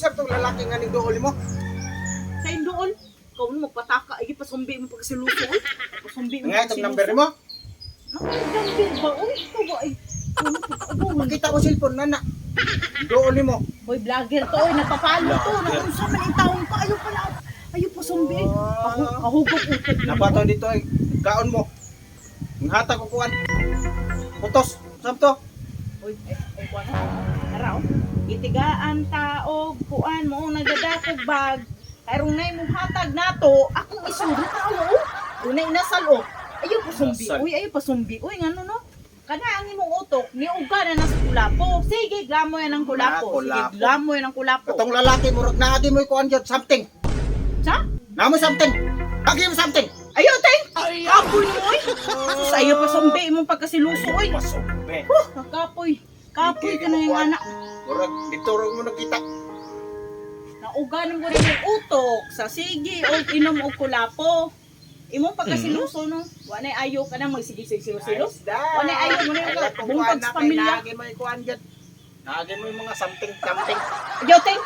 isang tong lalaki nga ning duol mo. Sa indoon, ikaw mo magpataka, ay pasumbi mo pagsiluso, oy. Pasumbi mo Nga itong number mo. Number ba, oy? Ito ba, ay? Makita ko cellphone na na. Duol mo. Boy, vlogger to, oy. Nagpapalo to. Nakunsa man yung taong pa. Ayaw pala. Ayaw pasumbi. Kahugog utot. Napato dito ay kaon mo. Ngata ko kuan. Putos. Samto. Uy, ay, kuha na. Araw. Itigaan tao, kuan mo, nagadakog bag. Kairong na yung hatag nato, akong isuro tao. Unay nasal, oh. Ayaw pasumbi. Nasal. Uy, ayaw pasumbi. Uy, ngano no? Kana ang imong utok, niuga na nasa kulapo. Sige, glamo yan ang kulapo. Sige, glamo yan ang kulapo. Katong lalaki mo naagi mo kuan jud something. Sa? Namo something. Agi mo something. Ayaw, ting! Kapoy mo, oy! Sus, ayaw pasumbi imong pagkasiluso, oy. Pasumbe. Kapoy. Kapoy ka na yung anak. Murag dito mo nakita. Nauganan mo rin yung utok sa sige o inom o kulapo. Imong pagkasiluso no. Wanay ayo ka na magsigisig-silo-silo. Wanay ayo mo na yung bungkag sa pamilya. Naagi mo kuan jud. Naagi mo yung mga something. Ayaw, ting!